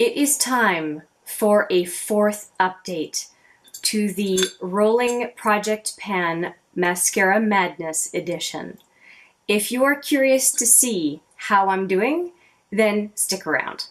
It is time for a fourth update to the Rolling Project Pan Mascara Madness edition. If you are curious to see how I'm doing, then stick around.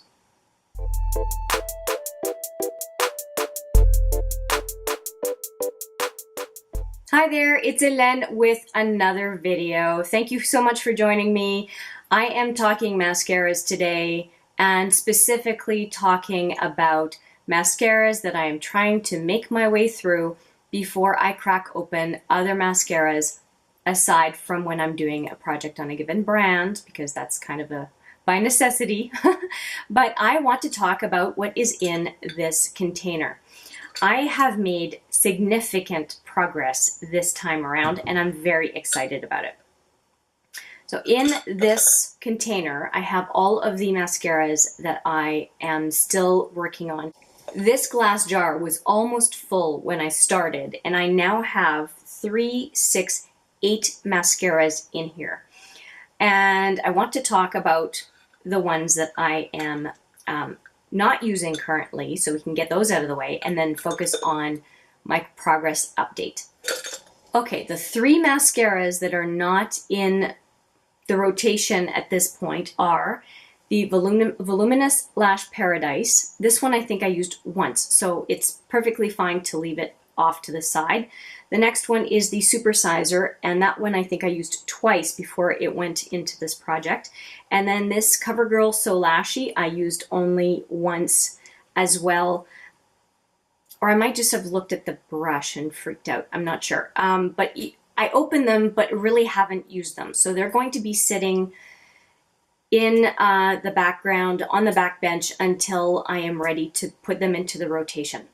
Hi there, it's Hélène with another video. Thank you so much for joining me. I am talking mascaras today, and specifically talking about mascaras that I am trying to make my way through before I crack open other mascaras aside from when I'm doing a project on a given brand, because that's kind of by necessity. But I want to talk about what is in this container. I have made significant progress this time around, and I'm very excited about it. So in this container, I have all of the mascaras that I am still working on. This glass jar was almost full when I started, and I now have 3, 6, 8 mascaras in here. And I want to talk about the ones that I am not using currently, so we can get those out of the way, and then focus on my progress update. Okay, the 3 mascaras that are not in the rotation at this point are the Voluminous Lash Paradise. This one I think I used once, so it's perfectly fine to leave it off to the side. The next one is the Supersizer, and that one I think I used twice before it went into this project. And then this CoverGirl So Lashy I used only once as well. Or I might just have looked at the brush and freaked out. I'm not sure. But I opened them, but really haven't used them. So they're going to be sitting in the background on the back bench until I am ready to put them into the rotation.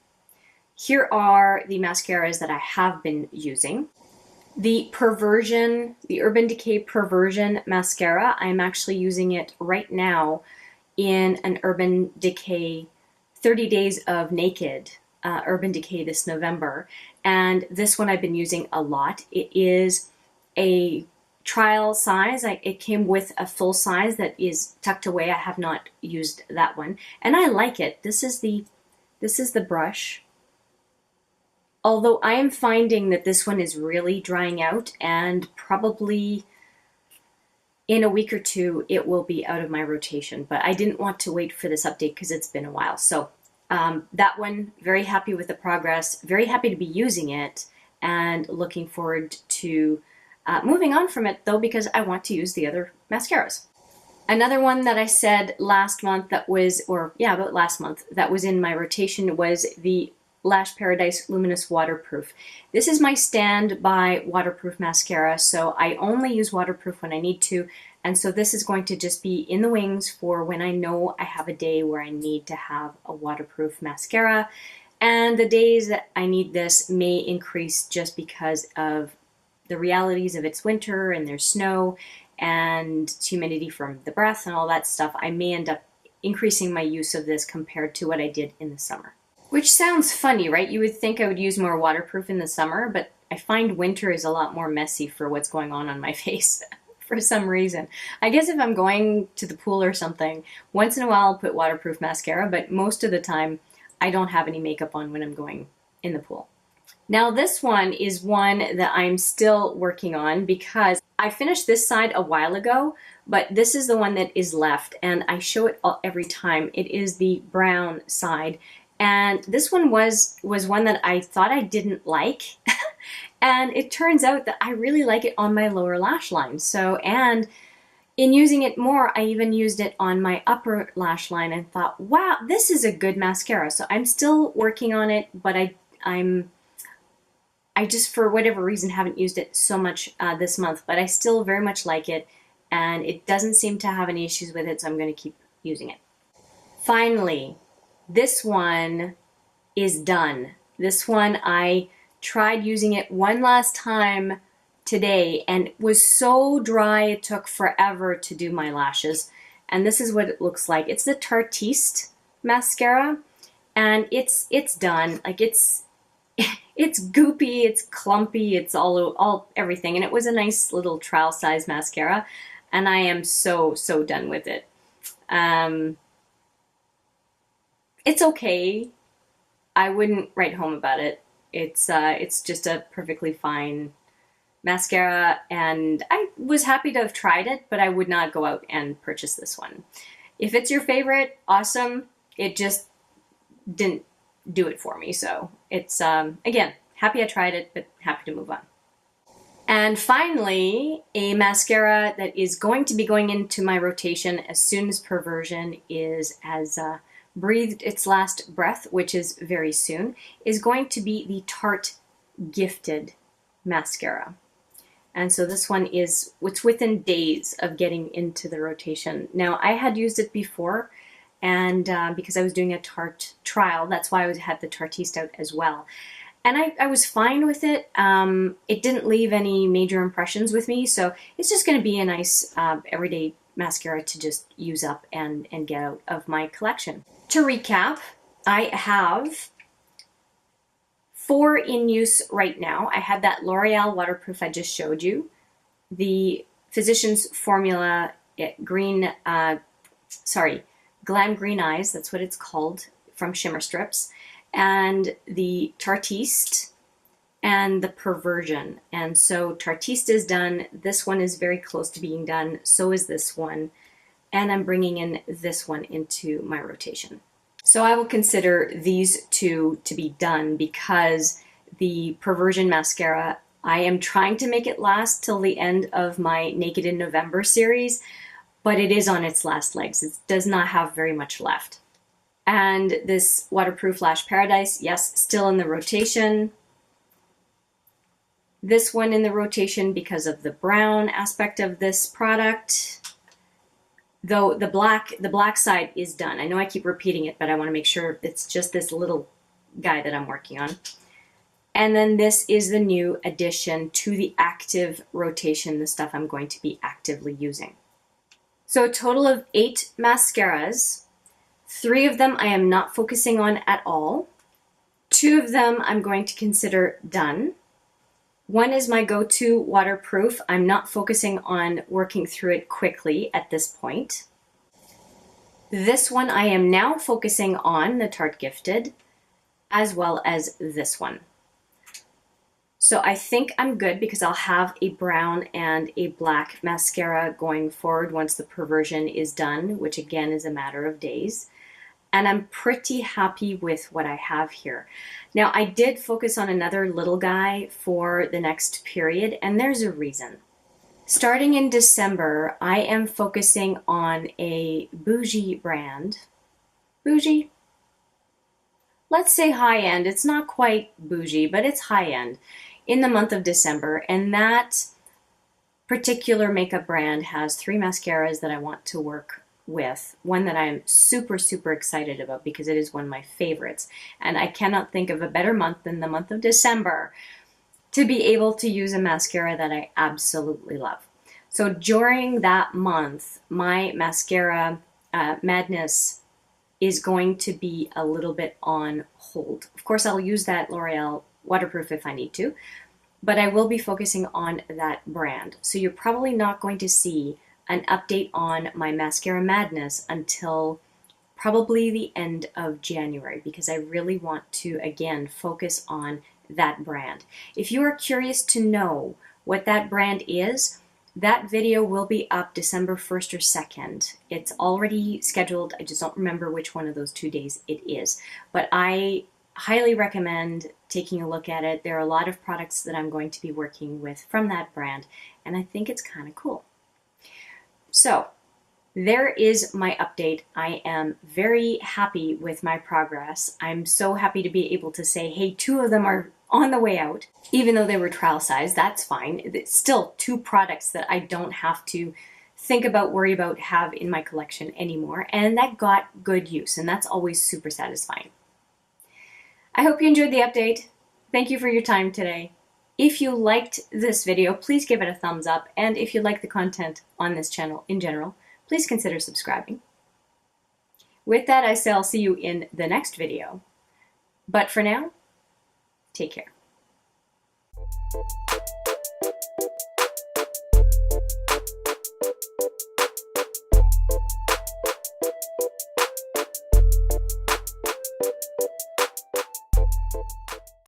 Here are the mascaras that I have been using. The Perversion, the Urban Decay Perversion mascara, I'm actually using it right now in an Urban Decay 30 Days of Naked Urban Decay this November, and this one I've been using a lot. It is a trial size. It came with a full size that is tucked away. I have not used that one, and I like it. This is the brush. Although I am finding that this one is really drying out, and probably in a week or two it will be out of my rotation. But I didn't want to wait for this update because it's been a while. So that one, very happy with the progress, very happy to be using it, and looking forward to moving on from it though, because I want to use the other mascaras. Another one that I said last month that was, about last month, that was in my rotation was the Lash Paradise Luminous Waterproof. This is my standby waterproof mascara, so I only use waterproof when I need to, and so this is going to just be in the wings for when I know I have a day where I need to have a waterproof mascara. And the days that I need this may increase just because of the realities of it's winter and there's snow and humidity from the breath and all that stuff. I may end up increasing my use of this compared to what I did in the summer. Which sounds funny, right? You would think I would use more waterproof in the summer, but I find winter is a lot more messy for what's going on my face for some reason. I guess if I'm going to the pool or something, once in a while I'll put waterproof mascara, but most of the time I don't have any makeup on when I'm going in the pool. Now this one is one that I'm still working on because I finished this side a while ago, but this is the one that is left, and I show it every time. It is the brown side. And this one was one that I thought I didn't like. And it turns out that I really like it on my lower lash line. So, and in using it more, I even used it on my upper lash line and thought, wow, this is a good mascara. So I'm still working on it, but I just, for whatever reason, haven't used it so much this month, but I still very much like it, and it doesn't seem to have any issues with it, so I'm going to keep using it. Finally, this one is done. This one, I tried using it one last time today, and it was so dry it took forever to do my lashes. And this is what it looks like. It's the Tarteist mascara, and it's done. Like it's goopy, it's clumpy, it's all everything. And it was a nice little trial size mascara, and I am so done with it. It's okay. I wouldn't write home about it. It's just a perfectly fine mascara, and I was happy to have tried it, but I would not go out and purchase this one. If it's your favorite, awesome. It just didn't do it for me. So it's, again, happy I tried it, but happy to move on. And finally, a mascara that is going to be going into my rotation as soon as Perversion has breathed its last breath, which is very soon, is going to be the Tarte Gifted mascara. And so this one is, it's within days of getting into the rotation. Now, I had used it before, and because I was doing a Tarte trial, that's why I had the Tarteist out as well. And I was fine with it. It didn't leave any major impressions with me, so it's just going to be a nice everyday mascara to just use up and get out of my collection. To recap, I have 4 in use right now. I had that L'Oreal waterproof I just showed you, the Physicians Formula Glam Green Eyes, that's what it's called, from Shimmer Strips, and the Tarteist and the Perversion. And so Tarteist is done. This one is very close to being done. So is this one. And I'm bringing in this one into my rotation. So I will consider these 2 to be done because the Perversion mascara, I am trying to make it last till the end of my Naked in November series, but it is on its last legs. It does not have very much left. And this Waterproof Lash Paradise, yes, still in the rotation. This one in the rotation because of the brown aspect of this product. Though the black side is done. I know I keep repeating it, but I want to make sure it's just this little guy that I'm working on. And then this is the new addition to the active rotation, the stuff I'm going to be actively using. So a total of 8 mascaras. 3 of them I am not focusing on at all. 2 of them I'm going to consider done. One is my go-to waterproof. I'm not focusing on working through it quickly at this point. This one I am now focusing on, the Tarte Gifted, as well as this one. So I think I'm good because I'll have a brown and a black mascara going forward once the Perversion is done, which again is a matter of days. And I'm pretty happy with what I have here. Now, I did focus on another little guy for the next period, and there's a reason. Starting in December, I am focusing on a bougie brand. Bougie? Let's say high-end. It's not quite bougie, but it's high-end in the month of December. And that particular makeup brand has 3 mascaras that I want to work with. One that I'm super, super excited about because it is one of my favorites. And I cannot think of a better month than the month of December to be able to use a mascara that I absolutely love. So during that month, my mascara madness is going to be a little bit on hold. Of course, I'll use that L'Oreal waterproof if I need to, but I will be focusing on that brand. So you're probably not going to see an update on my mascara madness until probably the end of January because I really want to, again, focus on that brand. If you are curious to know what that brand is, that video will be up December 1st or 2nd. It's already scheduled. I just don't remember which one of those 2 days it is. But I highly recommend taking a look at it. There are a lot of products that I'm going to be working with from that brand, and I think it's kind of cool. So there is my update. I am very happy with my progress. I'm so happy to be able to say, hey, 2 of them are on the way out. Even though they were trial size, that's fine. It's still 2 products that I don't have to think about, worry about, have in my collection anymore. And that got good use, and that's always super satisfying. I hope you enjoyed the update. Thank you for your time today. If you liked this video, please give it a thumbs up. And if you like the content on this channel in general, please consider subscribing. With that, I say I'll see you in the next video. But for now, take care.